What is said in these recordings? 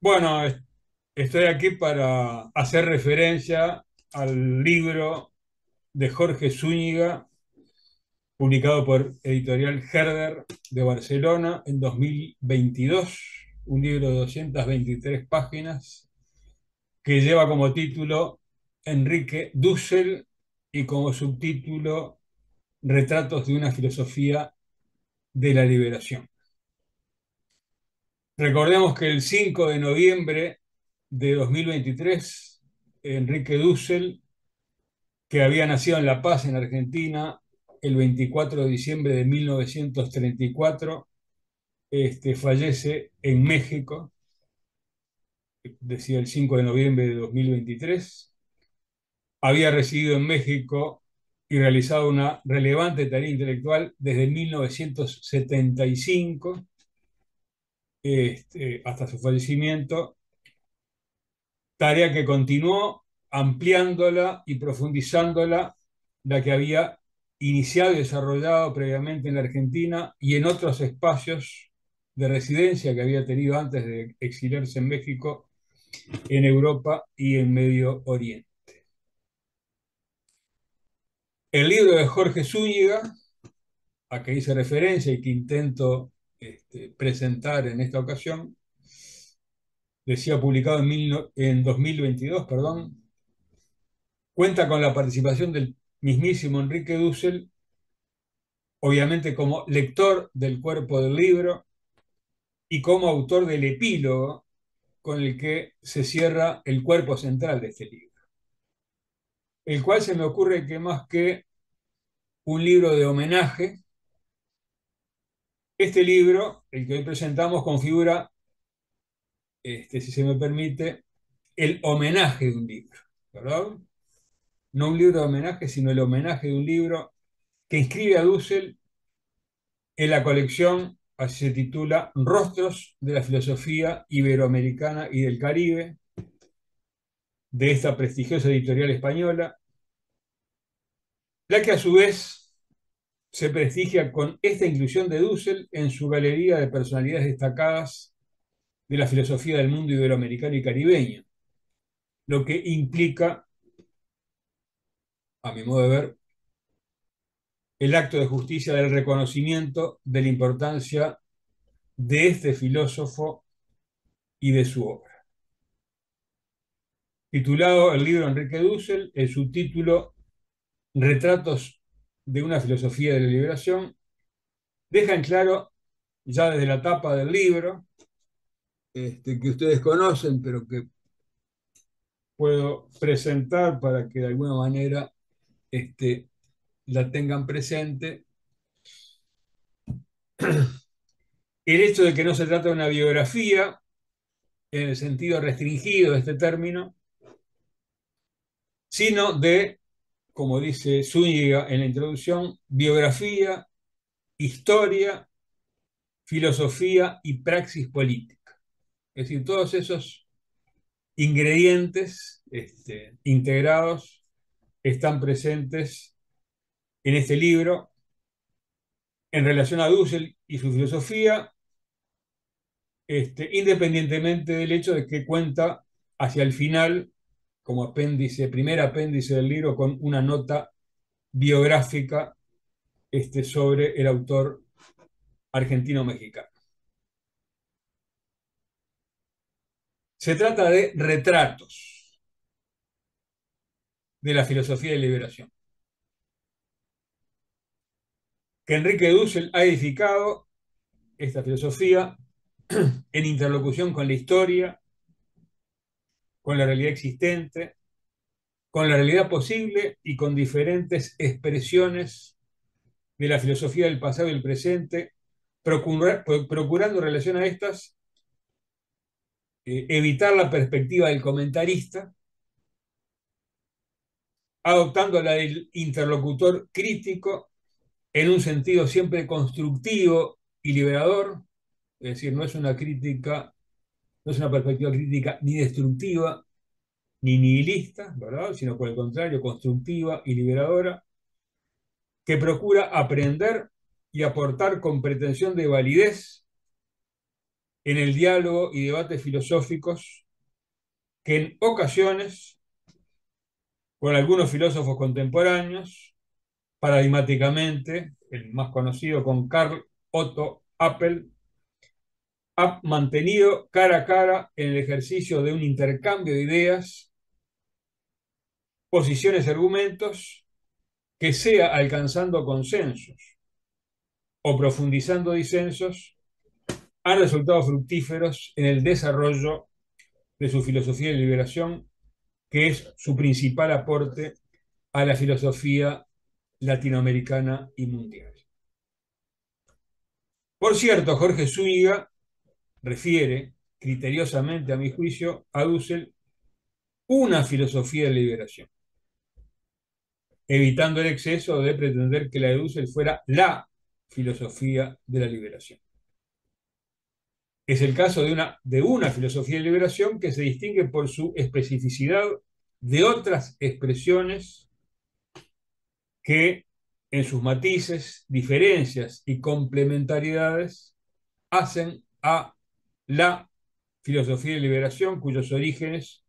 Bueno, estoy aquí para hacer referencia al libro de Jorge Zúñiga, publicado por Editorial Herder de Barcelona en 2022, un libro de 223 páginas que lleva como título Enrique Dussel y como subtítulo Retratos de una filosofía de la liberación. Recordemos que el 5 de noviembre de 2023, Enrique Dussel, que había nacido en La Paz, en Argentina, el 24 de diciembre de 1934, fallece en México, decía el 5 de noviembre de 2023. Había residido en México y realizado una relevante tarea intelectual desde 1975 hasta su fallecimiento, tarea que continuó ampliándola y profundizándola, la que había iniciado y desarrollado previamente en la Argentina y en otros espacios de residencia que había tenido antes de exiliarse en México, en Europa y en Medio Oriente. El libro de Jorge Zúñiga, a que hice referencia y que intento presentar en esta ocasión, decía publicado en 2022, perdón, cuenta con la participación del mismísimo Enrique Dussel, obviamente como lector del cuerpo del libro y como autor del epílogo con el que se cierra el cuerpo central de este libro, el cual se me ocurre que más que un libro de homenaje, este libro, el que hoy presentamos, configura, si se me permite, el homenaje de un libro, ¿verdad? No un libro de homenaje, sino el homenaje de un libro que inscribe a Dussel en la colección, así se titula, Rostros de la Filosofía Iberoamericana y del Caribe, de esta prestigiosa editorial española, la que a su vez se prestigia con esta inclusión de Dussel en su galería de personalidades destacadas de la filosofía del mundo iberoamericano y caribeño, lo que implica, a mi modo de ver, el acto de justicia del reconocimiento de la importancia de este filósofo y de su obra. Titulado el libro Enrique Dussel, el subtítulo Retratos de una filosofía de la liberación, deja en claro, ya desde la tapa del libro, que ustedes conocen, pero que puedo presentar para que de alguna manera la tengan presente, el hecho de que no se trata de una biografía en el sentido restringido de este término, sino de, como dice Zúñiga en la introducción, biografía, historia, filosofía y praxis política. Es decir, todos esos ingredientes integrados están presentes en este libro en relación a Dussel y su filosofía, independientemente del hecho de que cuenta hacia el final, como apéndice, primer apéndice del libro, con una nota biográfica sobre el autor argentino-mexicano. Se trata de retratos de la filosofía de liberación, que Enrique Dussel ha edificado esta filosofía en interlocución con la historia, con la realidad existente, con la realidad posible y con diferentes expresiones de la filosofía del pasado y el presente, procurando en relación a estas evitar la perspectiva del comentarista, adoptando la del interlocutor crítico en un sentido siempre constructivo y liberador, es decir, no es una crítica, no es una perspectiva crítica ni destructiva ni nihilista, ¿verdad? Sino por el contrario, constructiva y liberadora, que procura aprender y aportar con pretensión de validez en el diálogo y debate filosóficos que en ocasiones, con algunos filósofos contemporáneos, paradigmáticamente, el más conocido con Karl Otto Appel, ha mantenido cara a cara en el ejercicio de un intercambio de ideas, posiciones y argumentos que sea alcanzando consensos o profundizando disensos, han resultado fructíferos en el desarrollo de su filosofía de liberación, que es su principal aporte a la filosofía latinoamericana y mundial. Por cierto, Jorge Zúñiga refiere, criteriosamente a mi juicio, a Dussel una filosofía de liberación, evitando el exceso de pretender que la de Dussel fuera la filosofía de la liberación. Es el caso de una filosofía de liberación que se distingue por su especificidad de otras expresiones que, en sus matices, diferencias y complementariedades, hacen a la filosofía de liberación, cuyos orígenes,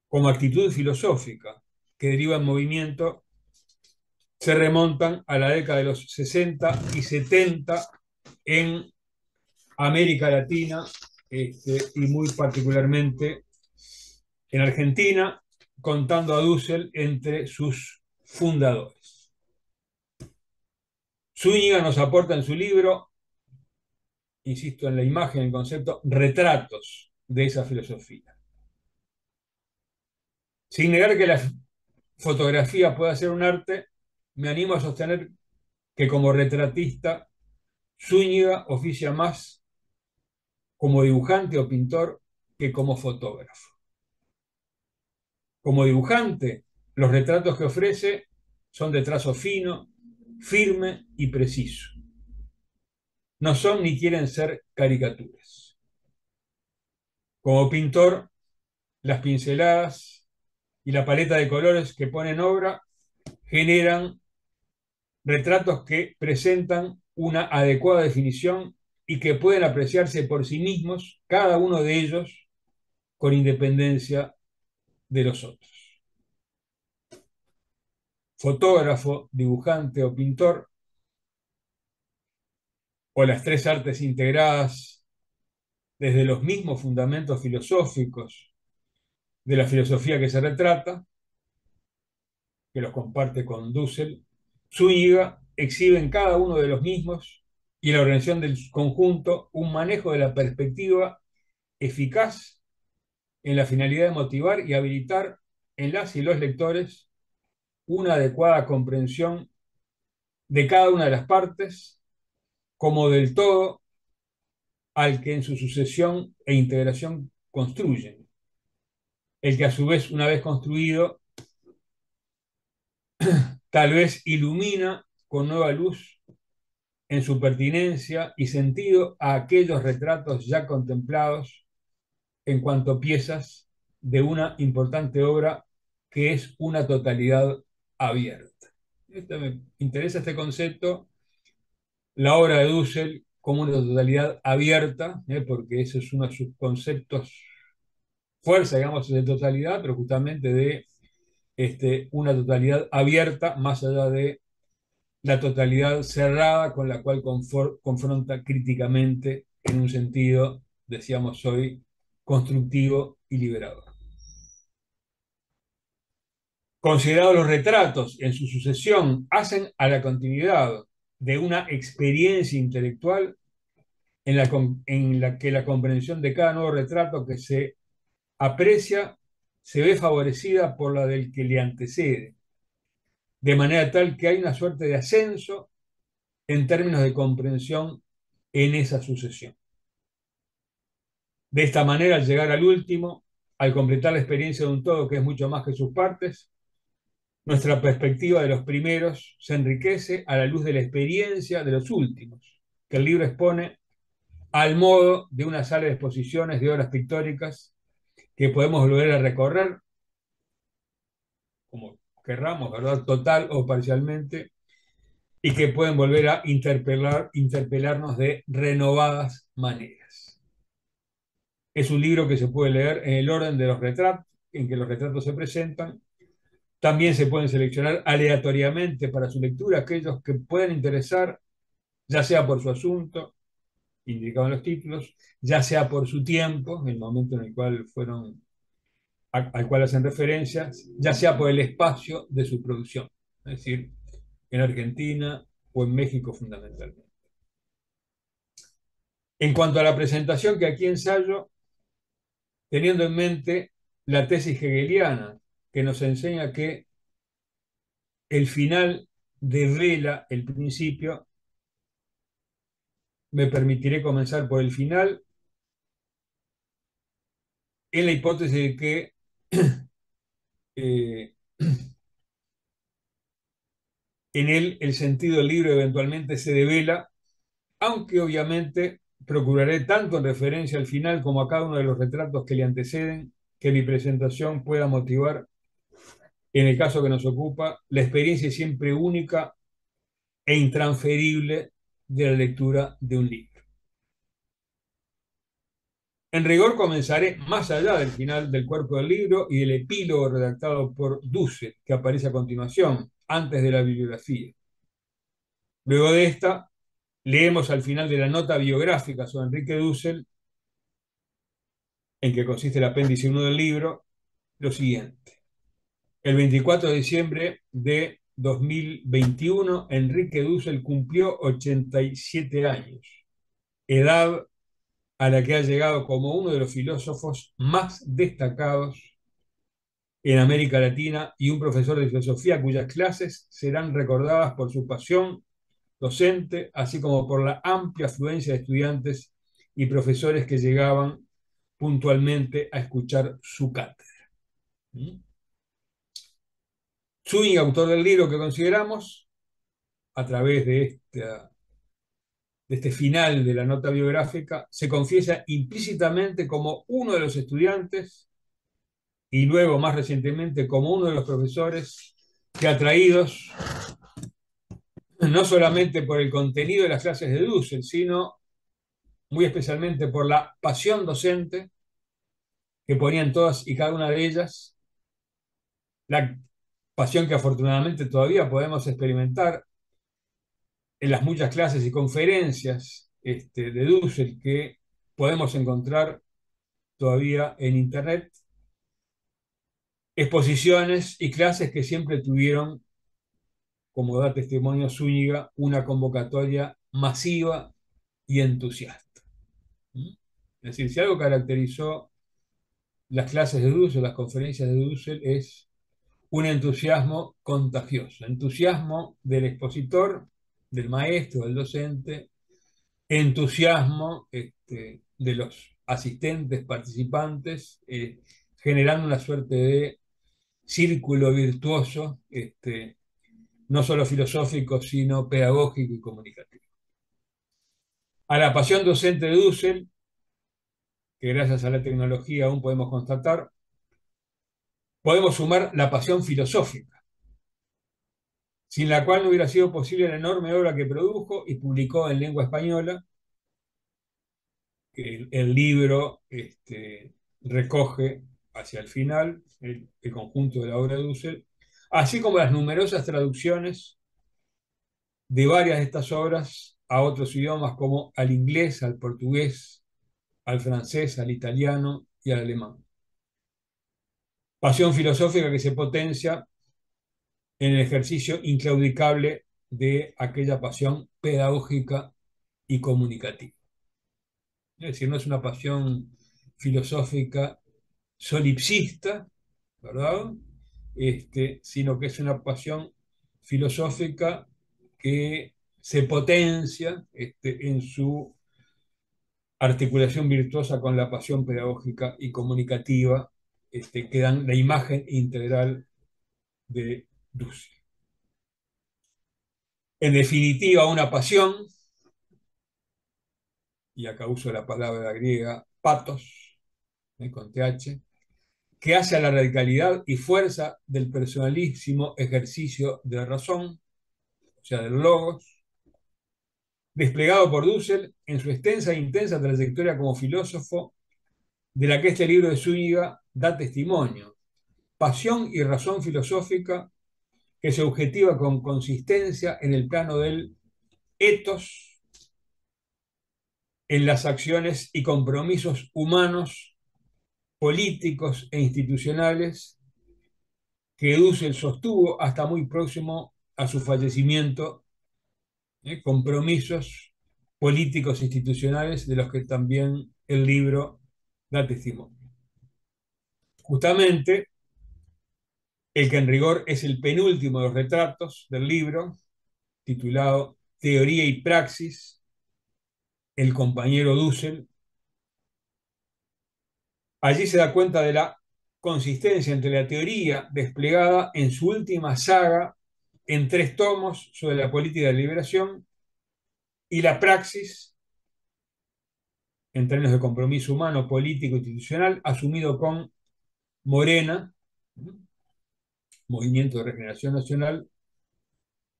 como actitud filosófica que deriva en movimiento, se remontan a la década de los 60 y 70 en América Latina, y muy particularmente en Argentina, contando a Dussel entre sus fundadores. Zúñiga nos aporta en su libro, insisto en la imagen, el concepto, retratos de esa filosofía. Sin negar que la fotografía pueda ser un arte, me animo a sostener que como retratista, Zúñiga oficia más como dibujante o pintor que como fotógrafo. Como dibujante, los retratos que ofrece son de trazo fino, firme y preciso. No son ni quieren ser caricaturas. Como pintor, las pinceladas y la paleta de colores que pone en obra generan retratos que presentan una adecuada definición y que pueden apreciarse por sí mismos, cada uno de ellos, con independencia de los otros. Fotógrafo, dibujante o pintor, o las tres artes integradas desde los mismos fundamentos filosóficos de la filosofía que se retrata, que los comparte con Dussel, Zúñiga exhibe en cada uno de los mismos y en la organización del conjunto un manejo de la perspectiva eficaz en la finalidad de motivar y habilitar en las y los lectores una adecuada comprensión de cada una de las partes como del todo al que en su sucesión e integración construyen, el que a su vez, una vez construido, tal vez ilumina con nueva luz en su pertinencia y sentido a aquellos retratos ya contemplados en cuanto piezas de una importante obra que es una totalidad abierta. Me interesa este concepto, la obra de Dussel como una totalidad abierta, porque ese es uno de sus conceptos, fuerza, digamos, de totalidad, pero justamente de una totalidad abierta, más allá de la totalidad cerrada con la cual confronta críticamente en un sentido, decíamos hoy, constructivo y liberador. Considerados los retratos en su sucesión, hacen a la continuidad de una experiencia intelectual en la que la comprensión de cada nuevo retrato que se aprecia se ve favorecida por la del que le antecede, de manera tal que hay una suerte de ascenso en términos de comprensión en esa sucesión. De esta manera, al llegar al último, al completar la experiencia de un todo que es mucho más que sus partes, nuestra perspectiva de los primeros se enriquece a la luz de la experiencia de los últimos, que el libro expone al modo de una sala de exposiciones de obras pictóricas que podemos volver a recorrer, como querramos, ¿verdad? Total o parcialmente, y que pueden volver a interpelarnos de renovadas maneras. Es un libro que se puede leer en el orden de los retratos, en que los retratos se presentan. También se pueden seleccionar aleatoriamente para su lectura aquellos que puedan interesar, ya sea por su asunto, indicado en los títulos, ya sea por su tiempo, el momento en el cual fueron, al cual hacen referencia, ya sea por el espacio de su producción, es decir, en Argentina o en México fundamentalmente. En cuanto a la presentación que aquí ensayo, teniendo en mente la tesis hegeliana, que nos enseña que el final devela el principio, me permitiré comenzar por el final, en la hipótesis de que eh, en él el sentido del libro eventualmente se devela, aunque obviamente procuraré tanto en referencia al final como a cada uno de los retratos que le anteceden, que mi presentación pueda motivar, en el caso que nos ocupa, la experiencia siempre única e intransferible de la lectura de un libro. En rigor comenzaré más allá del final del cuerpo del libro y del epílogo redactado por Dussel, que aparece a continuación, antes de la bibliografía. Luego de esta, leemos al final de la nota biográfica sobre Enrique Dussel, en que consiste el apéndice 1 del libro, lo siguiente. El 24 de diciembre de 2021, Enrique Dussel cumplió 87 años, edad a la que ha llegado como uno de los filósofos más destacados en América Latina y un profesor de filosofía cuyas clases serán recordadas por su pasión docente, así como por la amplia afluencia de estudiantes y profesores que llegaban puntualmente a escuchar su cátedra. Zúñiga, autor del libro que consideramos, a través de este final de la nota biográfica, se confiesa implícitamente como uno de los estudiantes y luego, más recientemente, como uno de los profesores que, atraídos no solamente por el contenido de las clases de Dussel, sino muy especialmente por la pasión docente que ponían todas y cada una de ellas, la pasión que afortunadamente todavía podemos experimentar en las muchas clases y conferencias de Dussel que podemos encontrar todavía en Internet, exposiciones y clases que siempre tuvieron, como da testimonio Zúñiga, una convocatoria masiva y entusiasta. Es decir, si algo caracterizó las clases de Dussel, las conferencias de Dussel, es un entusiasmo contagioso, entusiasmo del expositor, del maestro, del docente, entusiasmo de los asistentes, participantes, generando una suerte de círculo virtuoso, no solo filosófico, sino pedagógico y comunicativo. A la pasión docente de Dussel, que gracias a la tecnología aún podemos constatar, podemos sumar la pasión filosófica, sin la cual no hubiera sido posible la enorme obra que produjo y publicó en lengua española, que el libro recoge hacia el final, el conjunto de la obra de Dussel, así como las numerosas traducciones de varias de estas obras a otros idiomas como al inglés, al portugués, al francés, al italiano y al alemán. Pasión filosófica que se potencia en el ejercicio inclaudicable de aquella pasión pedagógica y comunicativa. Es decir, no es una pasión filosófica solipsista, ¿verdad? Sino que es una pasión filosófica que se potencia en su articulación virtuosa con la pasión pedagógica y comunicativa, que dan la imagen integral de Dussel. En definitiva, una pasión, y acá uso la palabra griega patos, con TH, que hace a la radicalidad y fuerza del personalísimo ejercicio de la razón, o sea, del logos, desplegado por Dussel en su extensa e intensa trayectoria como filósofo de la que este libro de Zúñiga da testimonio. Pasión y razón filosófica que se objetiva con consistencia en el plano del etos, en las acciones y compromisos humanos, políticos e institucionales que Dussel sostuvo hasta muy próximo a su fallecimiento, compromisos políticos e institucionales de los que también el libro da testimonio. Justamente, el que en rigor es el penúltimo de los retratos del libro, titulado Teoría y Praxis, el compañero Dussel, allí se da cuenta de la consistencia entre la teoría desplegada en su última saga en 3 tomos sobre la política de liberación y la praxis en términos de compromiso humano, político, institucional, asumido con Morena, Movimiento de Regeneración Nacional,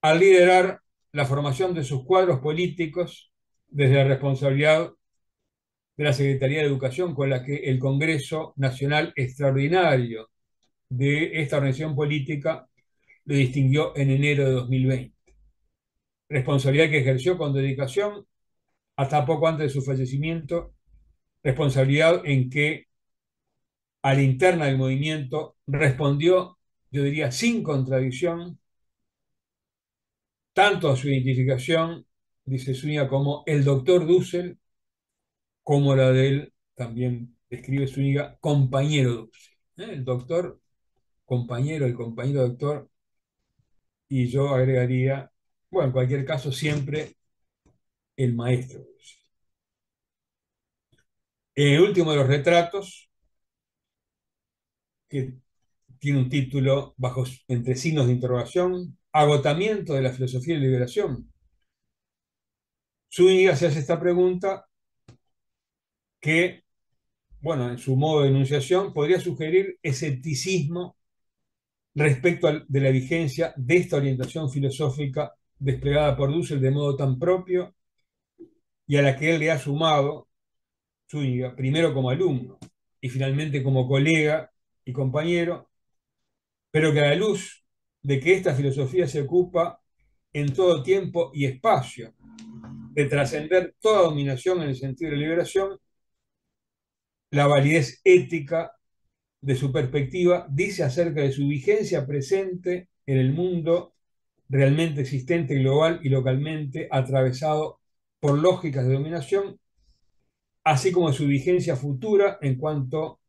al liderar la formación de sus cuadros políticos desde la responsabilidad de la Secretaría de Educación, con la que el Congreso Nacional Extraordinario de esta organización política lo distinguió en enero de 2020. Responsabilidad que ejerció con dedicación hasta poco antes de su fallecimiento, responsabilidad en que a la interna del movimiento respondió, yo diría, sin contradicción, tanto a su identificación, dice Zúñiga, como el doctor Dussel, como la del, también describe Zúñiga, compañero Dussel. El doctor, compañero, el compañero doctor, y yo agregaría, bueno, en cualquier caso, siempre el maestro Dussel. El último de los retratos, que tiene un título bajo entre signos de interrogación, Agotamiento de la filosofía de liberación. Zúñiga se hace esta pregunta que, bueno, en su modo de enunciación, podría sugerir escepticismo respecto de la vigencia de esta orientación filosófica desplegada por Dussel de modo tan propio y a la que él le ha sumado, Zúñiga, primero como alumno y finalmente como colega y compañero, pero que a la luz de que esta filosofía se ocupa en todo tiempo y espacio de trascender toda dominación en el sentido de liberación, la validez ética de su perspectiva dice acerca de su vigencia presente en el mundo realmente existente global y localmente atravesado por lógicas de dominación, así como su vigencia futura en cuanto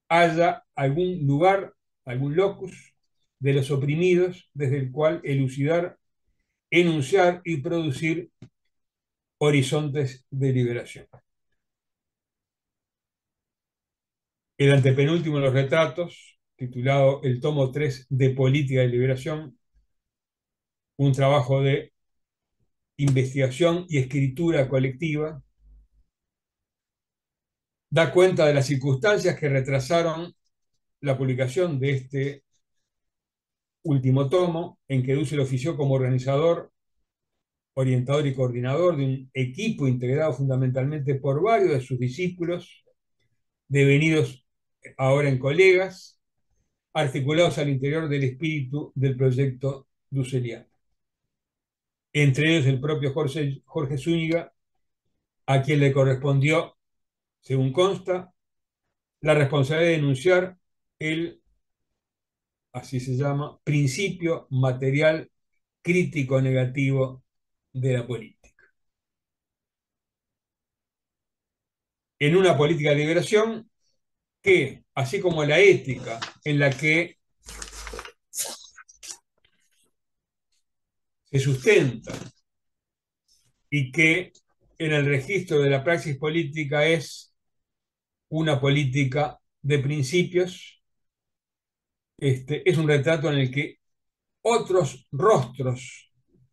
haya algún lugar, algún locus de los oprimidos desde el cual elucidar, enunciar y producir horizontes de liberación. El antepenúltimo de los retratos, titulado El tomo 3 de Política de Liberación, un trabajo de investigación y escritura colectiva, da cuenta de las circunstancias que retrasaron la publicación de este último tomo, en que Dussel ofició como organizador, orientador y coordinador de un equipo integrado fundamentalmente por varios de sus discípulos, devenidos ahora en colegas, articulados al interior del espíritu del proyecto dusseliano. Entre ellos el propio Jorge Zúñiga, a quien le correspondió, según consta, la responsabilidad de denunciar el, así se llama, principio material crítico negativo de la política. En una política de liberación que, así como la ética en la que se sustenta y que en el registro de la praxis política es una política de principios, es un retrato en el que otros rostros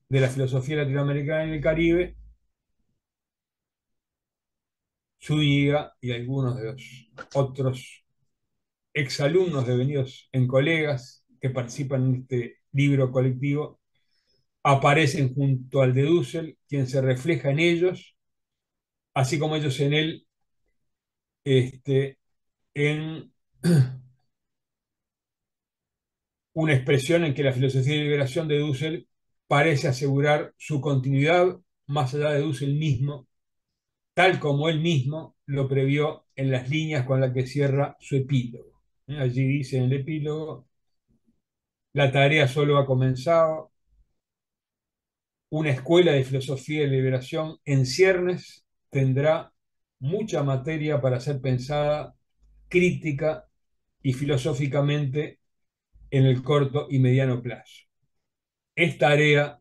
de la filosofía latinoamericana y el Caribe, Zúñiga y algunos de los otros exalumnos devenidos en colegas que participan en este libro colectivo, aparecen junto al de Dussel, quien se refleja en ellos, así como ellos en él, este, en una expresión en que la filosofía de liberación de Dussel parece asegurar su continuidad más allá de Dussel mismo, tal como él mismo lo previó en las líneas con las que cierra su epílogo. Allí dice en el epílogo: la tarea solo ha comenzado, una escuela de filosofía de liberación en ciernes tendrá mucha materia para ser pensada crítica y filosóficamente en el corto y mediano plazo. Es tarea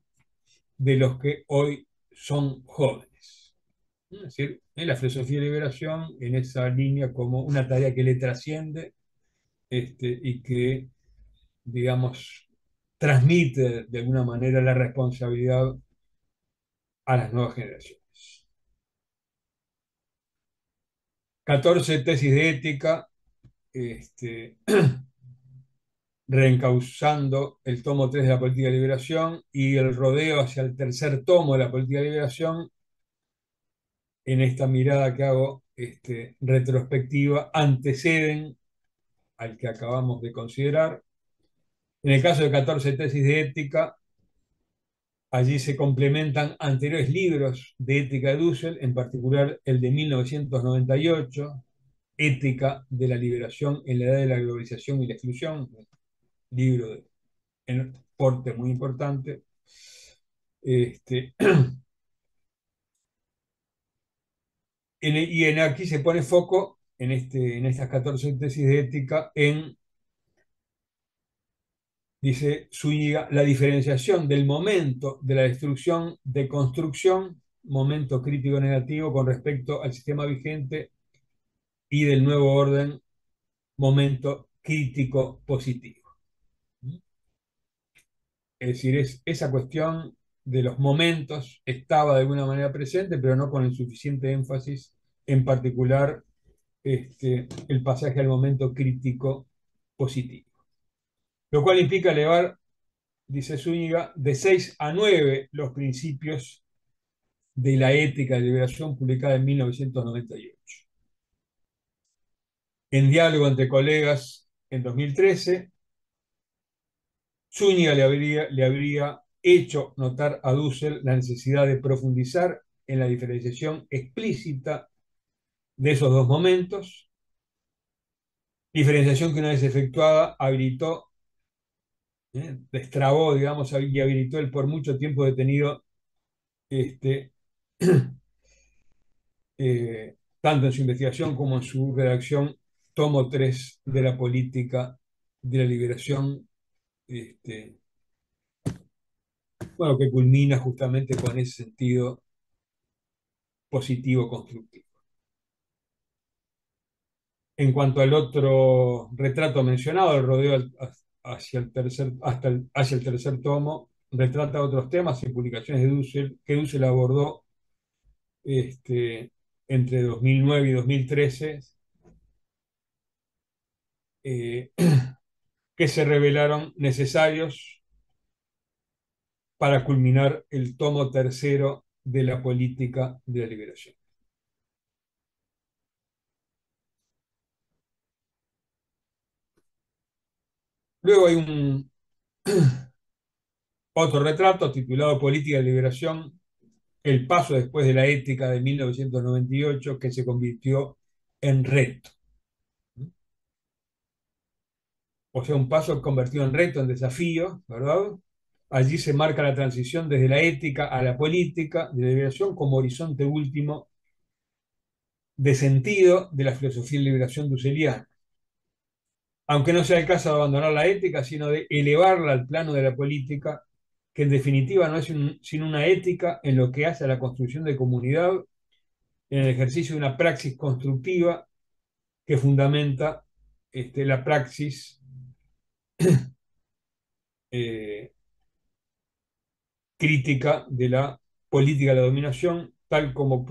de los que hoy son jóvenes. Es decir, en la filosofía de liberación, en esa línea como una tarea que le trasciende, y que, digamos, transmite de alguna manera la responsabilidad a las nuevas generaciones. 14 tesis de ética, este, reencauzando el tomo 3 de la política de liberación y el rodeo hacia el tercer tomo de la política de liberación, en esta mirada que hago, retrospectiva, anteceden al que acabamos de considerar. En el caso de 14 tesis de ética, allí se complementan anteriores libros de ética de Dussel, en particular el de 1998, Ética de la liberación en la edad de la globalización y la exclusión, libro de porte muy importante. Este, aquí se pone foco en estas 14 tesis de ética en, dice Zúñiga, la diferenciación del momento de la destrucción de construcción, momento crítico negativo con respecto al sistema vigente, y del nuevo orden, momento crítico positivo. Es decir, esa cuestión de los momentos estaba de alguna manera presente, pero no con el suficiente énfasis, en particular el pasaje al momento crítico positivo. Lo cual implica elevar, dice Zúñiga, de 6 a 9 los principios de la ética de liberación publicada en 1998. En Diálogo entre colegas en 2013, Zúñiga le habría hecho notar a Dussel la necesidad de profundizar en la diferenciación explícita de esos dos momentos, diferenciación que una vez efectuada habilitó, destrabó, digamos, y habilitó el por mucho tiempo detenido, este, tanto en su investigación como en su redacción, tomo 3 de la política de la liberación, este, bueno, que culmina justamente con ese sentido positivo constructivo. En cuanto al otro retrato mencionado, el rodeo hacia el tercer tomo, retrata otros temas y publicaciones de Dussel, que Dussel abordó, entre 2009 y 2013, eh, que se revelaron necesarios para culminar el tomo tercero de la política de la liberación. Luego hay otro retrato titulado Política de Liberación, el paso después de la ética de 1998, que se convirtió en reto. O sea, un paso convertido en reto, en desafío, ¿verdad? Allí se marca la transición desde la ética a la política de liberación como horizonte último de sentido de la filosofía de liberación dusseliana. Aunque no sea el caso de abandonar la ética, sino de elevarla al plano de la política, que en definitiva no es sino una ética en lo que hace a la construcción de comunidad, en el ejercicio de una praxis constructiva que fundamenta, la praxis, eh, crítica de la política de la dominación, tal como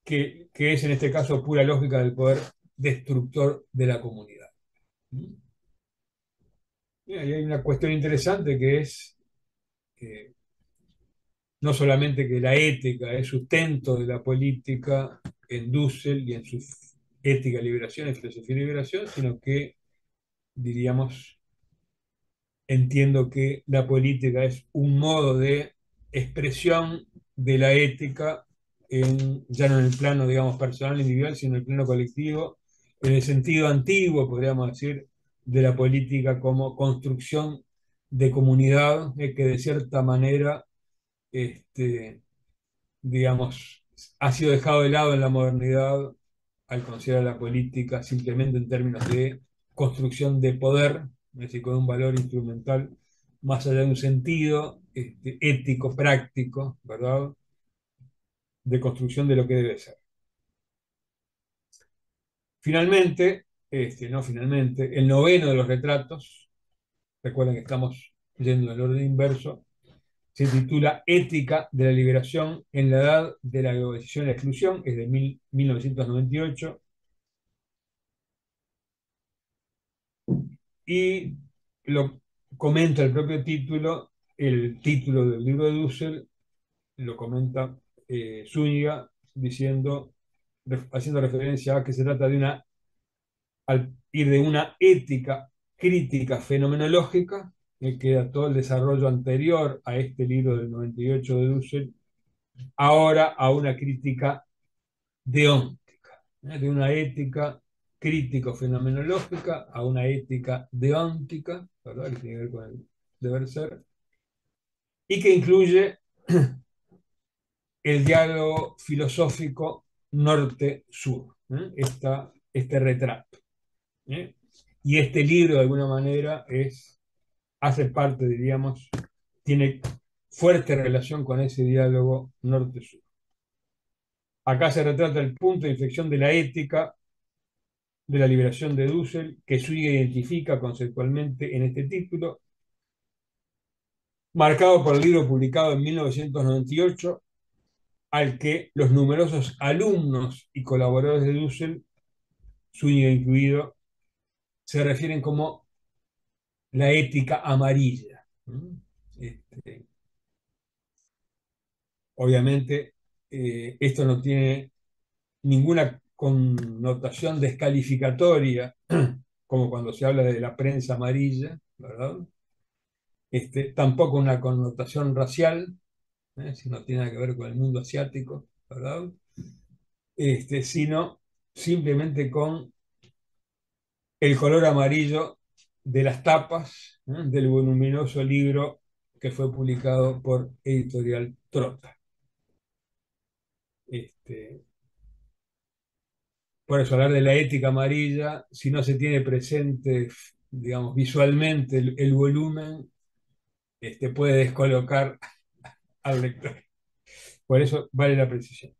que es en este caso pura lógica del poder destructor de la comunidad. Y ahí hay una cuestión interesante que es que no solamente que la ética es sustento de la política en Dussel y en sus ética, liberación y filosofía y liberación, sino que, diríamos, entiendo que la política es un modo de expresión de la ética, ya no en el plano, digamos, personal, individual, sino en el plano colectivo, en el sentido antiguo, podríamos decir, de la política como construcción de comunidad, que de cierta manera, este, digamos, ha sido dejado de lado en la modernidad al considerar la política simplemente en términos de construcción de poder, es decir, con un valor instrumental, más allá de un sentido ético, práctico, ¿verdad? De construcción de lo que debe ser. Finalmente, no finalmente, el noveno de los retratos, recuerden que estamos yendo en el orden inverso, se titula Ética de la liberación en la edad de la globalización y la exclusión, es de 1998, y lo comenta el propio título, el título del libro de Dussel, lo comenta Zúñiga, diciendo, haciendo referencia a que se trata de una, al ir de una ética crítica fenomenológica, que era todo el desarrollo anterior a este libro del 98 de Dussel, ahora a una crítica deóntica, de una ética crítico-fenomenológica a una ética deóntica, ¿verdad? Que tiene que ver con el deber ser, y que incluye el diálogo filosófico norte-sur, este retrato. ¿Eh? Y este libro, de alguna manera, hace parte, diríamos, tiene fuerte relación con ese diálogo norte-sur. Acá se retrata el punto de inflexión de la ética de la liberación de Dussel, que Zúñiga identifica conceptualmente en este título, marcado por el libro publicado en 1998, al que los numerosos alumnos y colaboradores de Dussel, Zúñiga incluido, se refieren como la ética amarilla. Este, obviamente, esto no tiene ninguna connotación descalificatoria, como cuando se habla de la prensa amarilla, ¿verdad? Tampoco una connotación racial, si no tiene nada que ver con el mundo asiático, ¿verdad? Sino simplemente con el color amarillo de las tapas, del voluminoso libro que fue publicado por Editorial Trota. Este, por eso hablar de la ética amarilla, si no se tiene presente, digamos, visualmente el volumen, puede descolocar al lector. Por eso vale la precisión.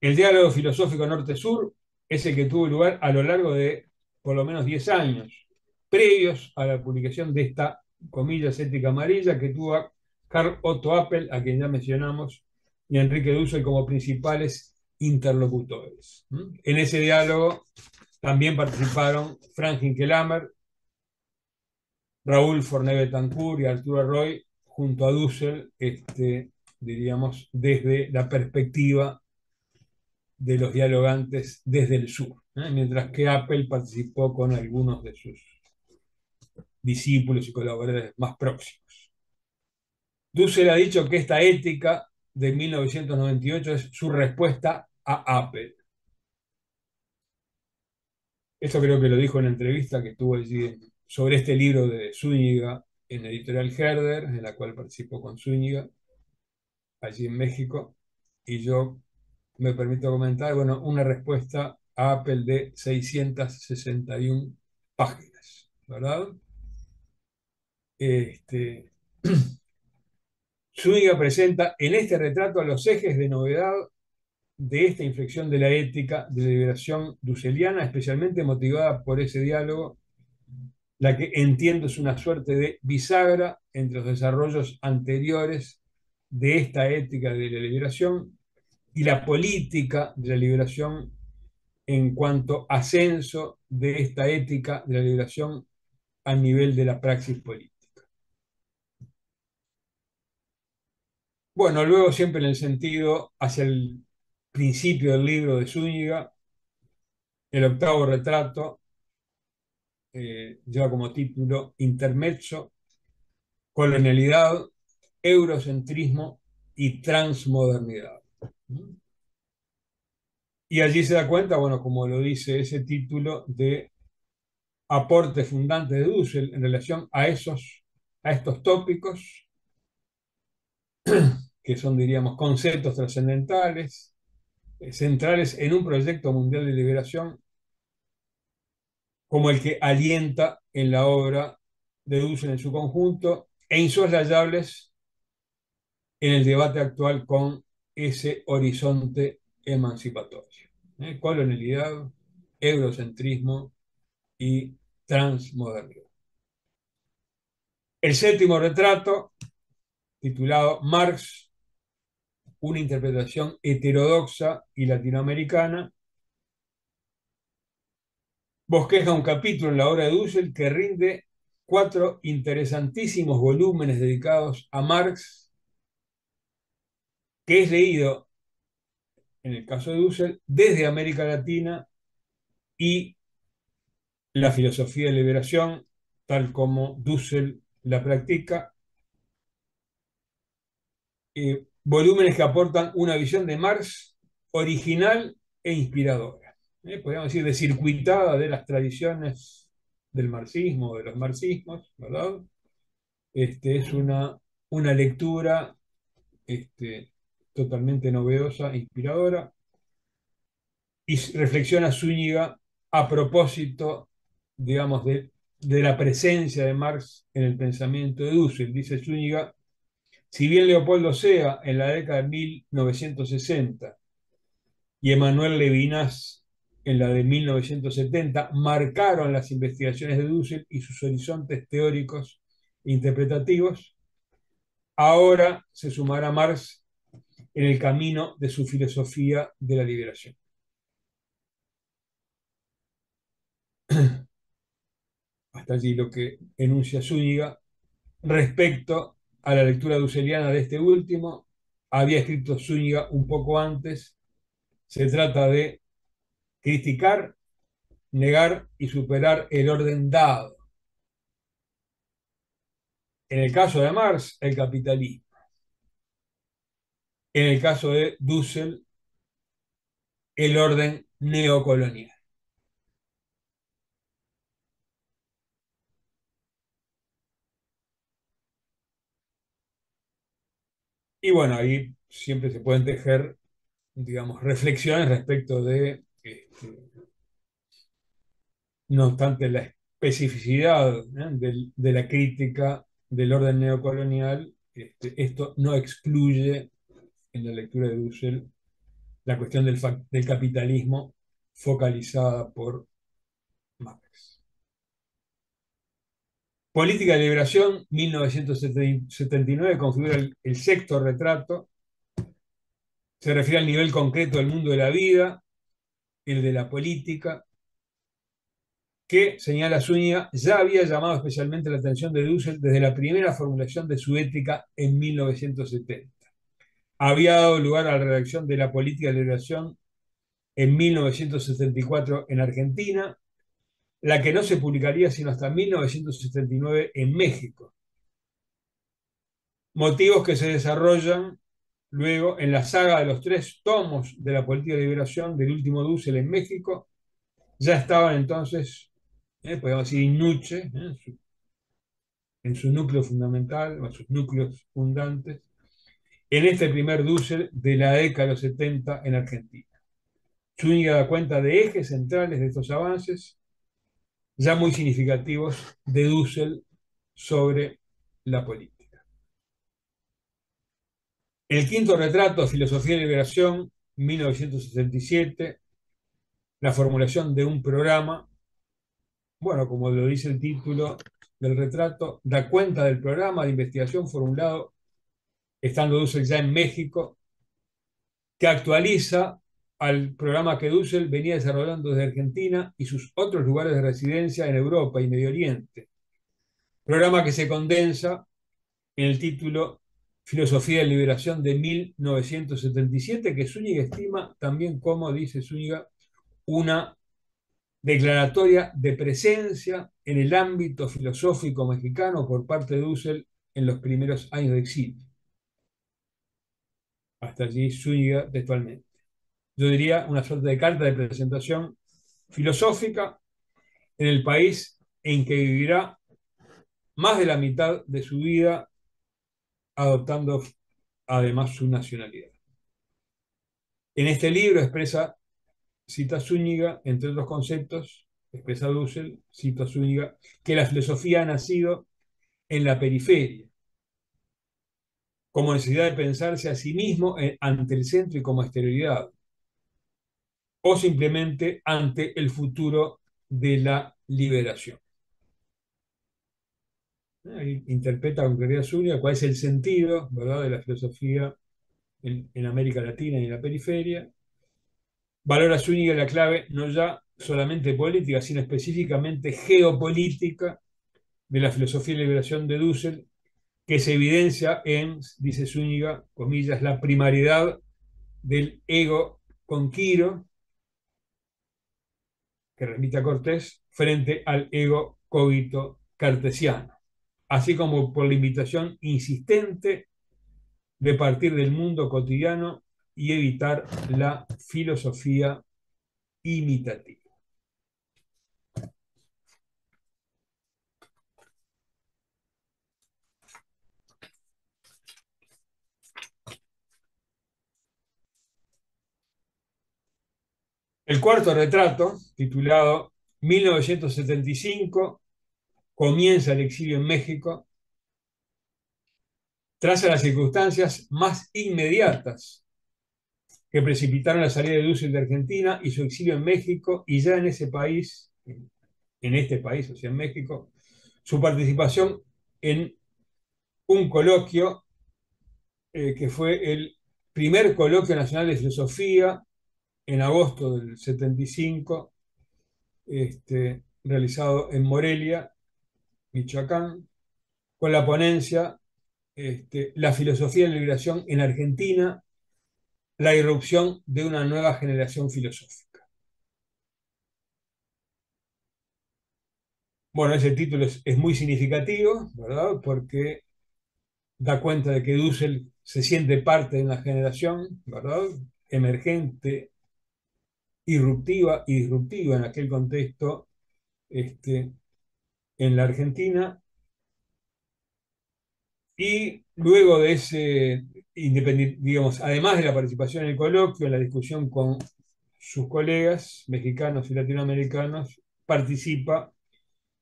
El diálogo filosófico norte-sur es el que tuvo lugar a lo largo de por lo menos 10 años, previos a la publicación de esta, comillas, ética amarilla, que tuvo a Karl Otto Appel, a quien ya mencionamos, y a Enrique Dussel como principales interlocutores. En ese diálogo también participaron Frank Hinkelamer, Raúl Forné-Betancourt y Arturo Roy, junto a Dussel, diríamos, desde la perspectiva de los dialogantes desde el sur, mientras que Apple participó con algunos de sus discípulos y colaboradores más próximos. Dussel ha dicho que esta ética de 1998 es su respuesta a Apple. Esto creo que lo dijo en una entrevista que estuvo allí sobre este libro de Zúñiga en Editorial Herder, en la cual participó con Zúñiga, allí en México, y yo me permito comentar, bueno, una respuesta a Apple de 661 páginas, ¿verdad? Este, Zúñiga presenta en este retrato los ejes de novedad de esta inflexión de la ética de liberación dusseliana, especialmente motivada por ese diálogo, la que entiendo es una suerte de bisagra entre los desarrollos anteriores de esta ética de la liberación y la política de la liberación en cuanto a ascenso de esta ética de la liberación a nivel de la praxis política. Bueno, luego siempre en el sentido hacia el principio del libro de Zúñiga, El octavo retrato lleva como título Intermezzo, colonialidad, eurocentrismo y transmodernidad. Y allí se da cuenta, bueno, como lo dice ese título, de aportes fundantes de Dussel en relación a estos tópicos, que son, diríamos, conceptos trascendentales, centrales en un proyecto mundial de liberación como el que alienta en la obra de Dussel en su conjunto, e insoslayables en el debate actual con ese horizonte emancipatorio. Colonialidad, eurocentrismo y transmodernidad. El séptimo retrato, titulado Marx, una interpretación heterodoxa y latinoamericana, bosqueja un capítulo en la obra de Dussel que rinde 4 interesantísimos volúmenes dedicados a Marx, que es leído, en el caso de Dussel, desde América Latina y la filosofía de liberación, tal como Dussel la practica, volúmenes que aportan una visión de Marx original e inspiradora. Podríamos decir, descircuitada de las tradiciones del marxismo, de los marxismos, ¿verdad? Es una lectura totalmente novedosa, inspiradora, y reflexiona Zúñiga a propósito, digamos, de la presencia de Marx en el pensamiento de Dussel. Dice Zúñiga, si bien Leopoldo Sea en la década de 1960 y Emmanuel Levinas en la de 1970 marcaron las investigaciones de Dussel y sus horizontes teóricos e interpretativos, ahora se sumará Marx en el camino de su filosofía de la liberación. Hasta allí lo que enuncia Zúñiga. Respecto a la lectura dusseliana de este último, había escrito Zúñiga un poco antes, se trata de criticar, negar y superar el orden dado. En el caso de Marx, el capitalismo. En el caso de Dussel, el orden neocolonial. Y bueno, ahí siempre se pueden tejer, digamos, reflexiones respecto de, no obstante la especificidad, de la crítica del orden neocolonial, esto no excluye en la lectura de Dussel la cuestión del capitalismo focalizada por Marx. Política de Liberación, 1979, configura el sexto retrato. Se refiere al nivel concreto del mundo de la vida, el de la política, que, señala Zúñiga, ya había llamado especialmente la atención de Dussel desde la primera formulación de su ética en 1970. Había dado lugar a la redacción de la Política de Liberación en 1974 en Argentina, la que no se publicaría sino hasta 1979 en México. Motivos que se desarrollan luego en la saga de los 3 tomos de la Política de Liberación del último Dussel en México. Ya estaban entonces, podemos decir, in nuce, en su núcleo fundamental, o sus núcleos fundantes, en este primer Dussel de la década de los 70 en Argentina. Zúñiga da cuenta de ejes centrales de estos avances, ya muy significativos de Dussel sobre la política. El quinto retrato, Filosofía de Liberación, 1967, la formulación de un programa, bueno, como lo dice el título del retrato, da cuenta del programa de investigación formulado estando Dussel ya en México, que actualiza al programa que Dussel venía desarrollando desde Argentina y sus otros lugares de residencia en Europa y Medio Oriente. Programa que se condensa en el título Filosofía de Liberación de 1977, que Zúñiga estima también como, dice Zúñiga, una declaratoria de presencia en el ámbito filosófico mexicano por parte de Dussel en los primeros años de exilio. Hasta allí Zúñiga textualmente. Yo diría una suerte de carta de presentación filosófica en el país en que vivirá más de la mitad de su vida, adoptando además su nacionalidad. En este libro expresa, cita Zúñiga, entre otros conceptos, expresa Dussel, cita Zúñiga, que la filosofía ha nacido en la periferia, como necesidad de pensarse a sí mismo ante el centro y como exterioridad, o simplemente ante el futuro de la liberación. Ahí interpreta con claridad Zúñiga cuál es el sentido, ¿verdad?, de la filosofía en América Latina y en la periferia. Valora Zúñiga la clave no ya solamente política, sino específicamente geopolítica de la filosofía de liberación de Dussel, que se evidencia en, dice Zúñiga, comillas, la primariedad del ego conquiro, que remite a Cortés, frente al ego cogito cartesiano, así como por la invitación insistente de partir del mundo cotidiano y evitar la filosofía imitativa. El cuarto retrato, titulado 1975, comienza el exilio en México, traza las circunstancias más inmediatas que precipitaron la salida de Dussel de Argentina y su exilio en México, y ya en ese país, en este país, o sea, en México, su participación en un coloquio que fue el primer coloquio nacional de filosofía en agosto del 75, realizado en Morelia, Michoacán, con la ponencia La filosofía de la liberación en Argentina, la irrupción de una nueva generación filosófica. Bueno, ese título es muy significativo, ¿verdad? Porque da cuenta de que Dussel se siente parte de una generación, ¿verdad?, emergente, irruptiva y disruptiva en aquel contexto en la Argentina. Y luego de ese, digamos, además de la participación en el coloquio, en la discusión con sus colegas mexicanos y latinoamericanos, participa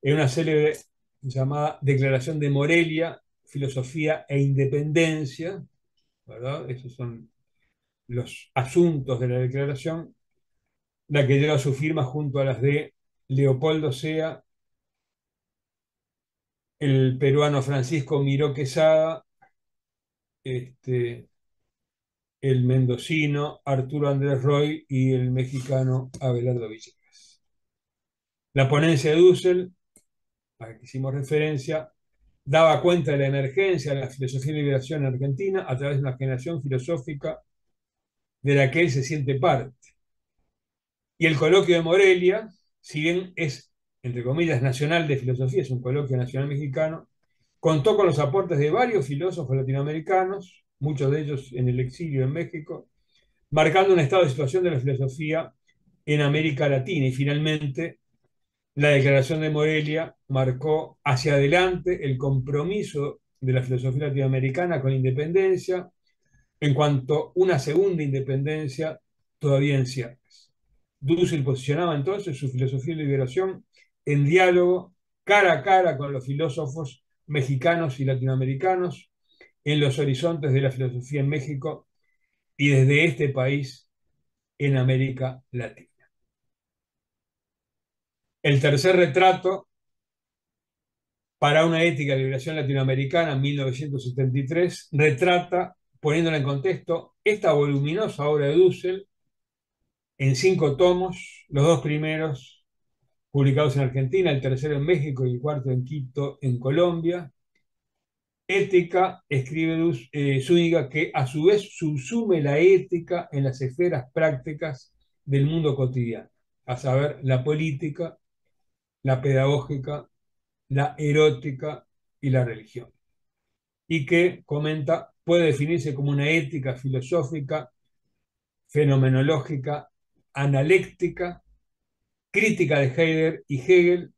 en una célebre llamada Declaración de Morelia, Filosofía e Independencia, ¿verdad? Esos son los asuntos de la declaración, la que lleva su firma junto a las de Leopoldo Sea, el peruano Francisco Miró Quesada, el mendocino Arturo Andrés Roy y el mexicano Abelardo Villegas. La ponencia de Dussel, a la que hicimos referencia, daba cuenta de la emergencia de la filosofía de liberación en Argentina a través de una generación filosófica de la que él se siente parte. Y el coloquio de Morelia, si bien es, entre comillas, nacional de filosofía, es un coloquio nacional mexicano, contó con los aportes de varios filósofos latinoamericanos, muchos de ellos en el exilio en México, marcando un estado de situación de la filosofía en América Latina. Y finalmente, la Declaración de Morelia marcó hacia adelante el compromiso de la filosofía latinoamericana con la independencia, en cuanto a una segunda independencia todavía en ciernes. Dussel posicionaba entonces su filosofía de liberación en diálogo cara a cara con los filósofos mexicanos y latinoamericanos en los horizontes de la filosofía en México y desde este país en América Latina. El tercer retrato para una ética de liberación latinoamericana, 1973, retrata, poniéndola en contexto, esta voluminosa obra de Dussel en 5 tomos, los 2 primeros publicados en Argentina, el tercero en México y el cuarto en Quito, en Colombia. Ética, escribe Zúñiga, que a su vez subsume la ética en las esferas prácticas del mundo cotidiano. a saber, la política, la pedagógica, la erótica y la religión, y que, comenta, puede definirse como una ética filosófica, fenomenológica, analéctica, crítica de Heidegger y Hegel,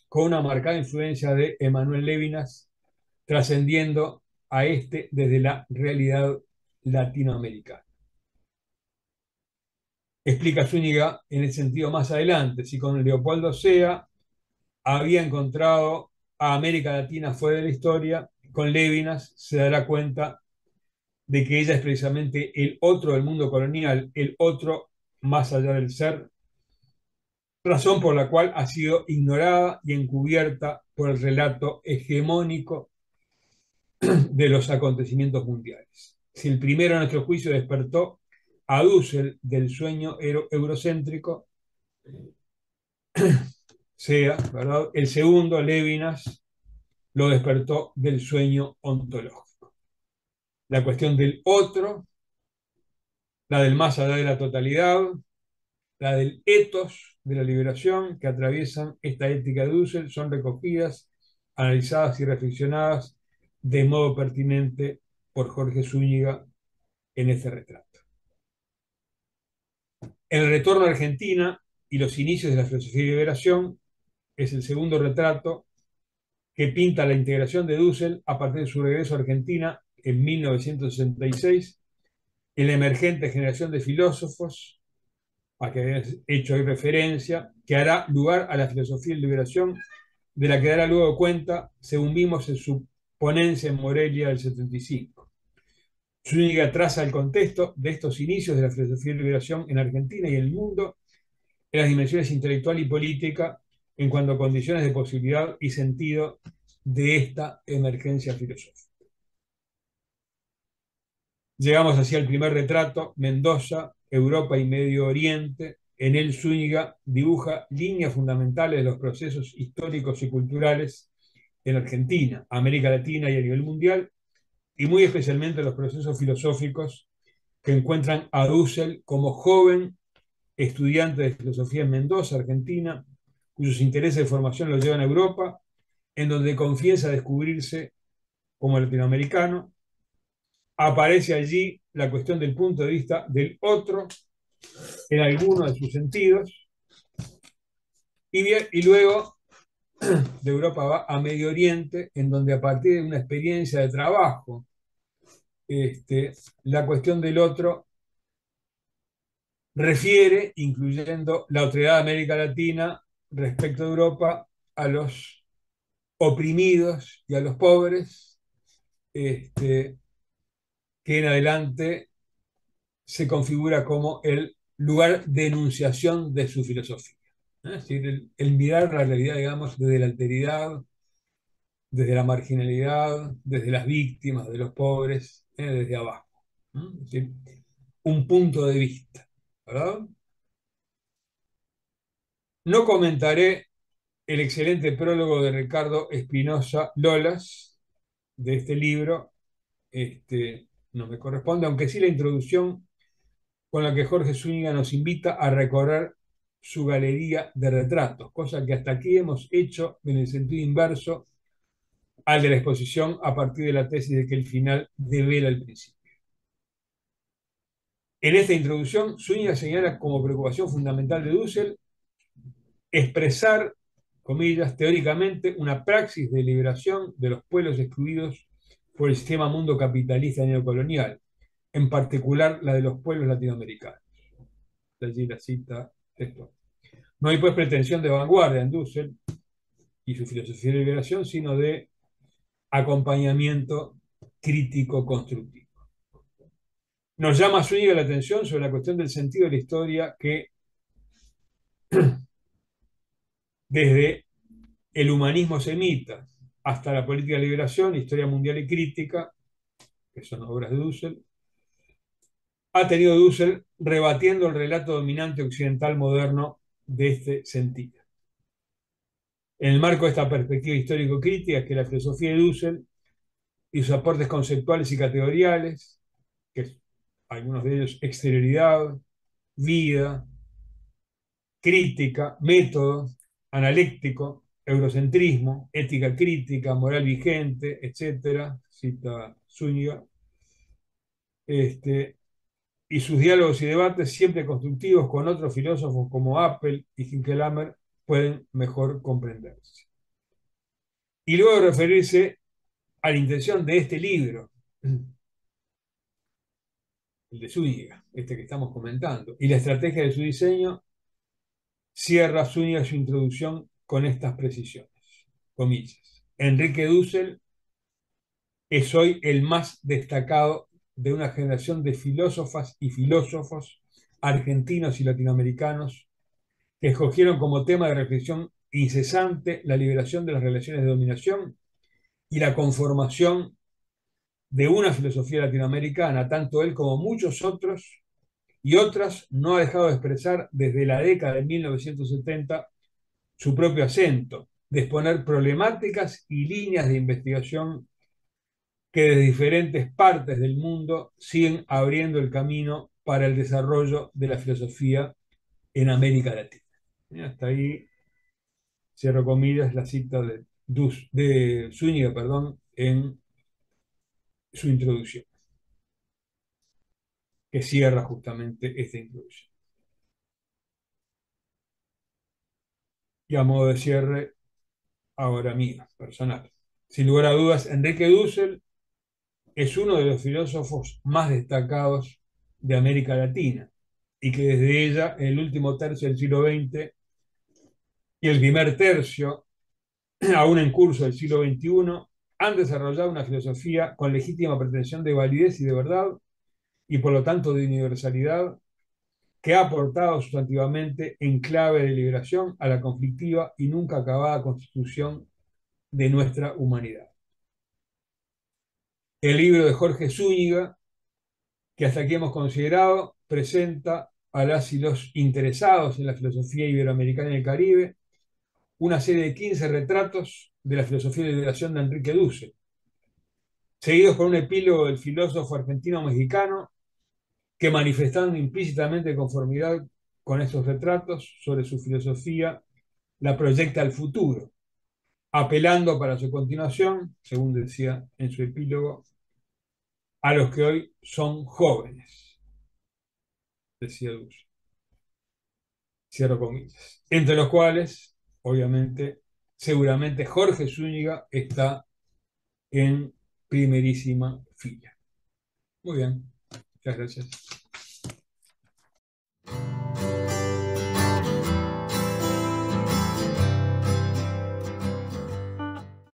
con una marcada influencia de Emmanuel Levinas, trascendiendo a este desde la realidad latinoamericana. Explica Zúñiga en el sentido más adelante, si con Leopoldo Sea había encontrado a América Latina fuera de la historia, con Levinas se dará cuenta de que ella es precisamente el otro del mundo colonial, el otro más allá del ser, razón por la cual ha sido ignorada y encubierta por el relato hegemónico de los acontecimientos mundiales. Si el primero, a nuestro juicio, despertó a Dussel del sueño eurocéntrico, sea, ¿verdad? El segundo, Levinas, lo despertó del sueño ontológico. La cuestión del otro, la del más allá de la totalidad, la del ethos de la liberación que atraviesan esta ética de Dussel son recogidas, analizadas y reflexionadas de modo pertinente por Jorge Zúñiga en este retrato. El retorno a Argentina y los inicios de la filosofía de liberación es el segundo retrato que pinta la integración de Dussel a partir de su regreso a Argentina en 1966, en la emergente generación de filósofos a que habías hecho hoy referencia, que hará lugar a la filosofía de liberación, de la que dará luego cuenta, según vimos en su ponencia en Morelia del 75. Zúñiga traza el contexto de estos inicios de la filosofía de liberación en Argentina y en el mundo, en las dimensiones intelectual y política, en cuanto a condiciones de posibilidad y sentido de esta emergencia filosófica. Llegamos así al primer retrato, Mendoza, Europa y Medio Oriente. En él Zúñiga dibuja líneas fundamentales de los procesos históricos y culturales en Argentina, América Latina y a nivel mundial, y muy especialmente los procesos filosóficos que encuentran a Dussel como joven estudiante de filosofía en Mendoza, Argentina, cuyos intereses de formación lo llevan a Europa, en donde confiesa descubrirse como latinoamericano. Aparece allí la cuestión del punto de vista del otro en alguno de sus sentidos, y luego de Europa va a Medio Oriente, en donde a partir de una experiencia de trabajo, la cuestión del otro refiere, incluyendo la otredad de América Latina respecto de Europa, a los oprimidos y a los pobres, que en adelante se configura como el lugar de enunciación de su filosofía. ¿No? Es decir, el mirar la realidad, digamos, desde la alteridad, desde la marginalidad, desde las víctimas, de los pobres, desde abajo. ¿No? Es decir, un punto de vista, ¿verdad? No comentaré el excelente prólogo de Ricardo Espinosa Lolas de este libro, no me corresponde, aunque sí la introducción con la que Jorge Zúñiga nos invita a recorrer su galería de retratos, cosa que hasta aquí hemos hecho en el sentido inverso al de la exposición a partir de la tesis de que el final devela el principio. En esta introducción, Zúñiga señala como preocupación fundamental de Dussel expresar, comillas, teóricamente una praxis de liberación de los pueblos excluidos por el sistema mundo capitalista neocolonial, en particular la de los pueblos latinoamericanos. De allí la cita textual. No hay pues pretensión de vanguardia en Dussel y su filosofía de liberación, sino de acompañamiento crítico constructivo. Nos llama Zúñiga la atención sobre la cuestión del sentido de la historia que desde el humanismo semita hasta la política de liberación, historia mundial y crítica, que son obras de Dussel, ha tenido Dussel rebatiendo el relato dominante occidental moderno de este sentido. En el marco de esta perspectiva histórico-crítica, que la filosofía de Dussel y sus aportes conceptuales y categoriales, que algunos de ellos exterioridad, vida, crítica, método, analítico, eurocentrismo, ética crítica, moral vigente, etcétera, cita Zúñiga, y sus diálogos y debates, siempre constructivos con otros filósofos como Apple y Hinkelhammer, pueden mejor comprenderse. Y luego referirse a la intención de este libro, el de Zúñiga, este que estamos comentando, y la estrategia de su diseño, cierra Zúñiga su introducción con estas precisiones, comillas. Enrique Dussel es hoy el más destacado de una generación de filósofas y filósofos argentinos y latinoamericanos que escogieron como tema de reflexión incesante la liberación de las relaciones de dominación y la conformación de una filosofía latinoamericana. Tanto él como muchos otros y otras no ha dejado de expresar desde la década de 1970 su propio acento, de exponer problemáticas y líneas de investigación que desde diferentes partes del mundo siguen abriendo el camino para el desarrollo de la filosofía en América Latina. Y hasta ahí, cierro comillas, la cita de Zúñiga, perdón, en su introducción, que cierra justamente esta introducción. Y a modo de cierre, ahora mío, personal. Sin lugar a dudas, Enrique Dussel es uno de los filósofos más destacados de América Latina y que desde ella, en el último tercio del siglo XX y el primer tercio, aún en curso del siglo XXI, han desarrollado una filosofía con legítima pretensión de validez y de verdad, y por lo tanto de universalidad, que ha aportado sustantivamente en clave de liberación a la conflictiva y nunca acabada constitución de nuestra humanidad. El libro de Jorge Zúñiga, que hasta aquí hemos considerado, presenta a las y los interesados en la filosofía iberoamericana y el Caribe una serie de 15 retratos de la filosofía de liberación de Enrique Dussel, seguidos por un epílogo del filósofo argentino-mexicano que, manifestando implícitamente conformidad con estos retratos sobre su filosofía, la proyecta al futuro, apelando para su continuación, según decía en su epílogo, a los que hoy son jóvenes, decía Dussel. Cierro comillas. Entre los cuales, obviamente, seguramente Jorge Zúñiga está en primerísima fila. Muy bien, muchas gracias.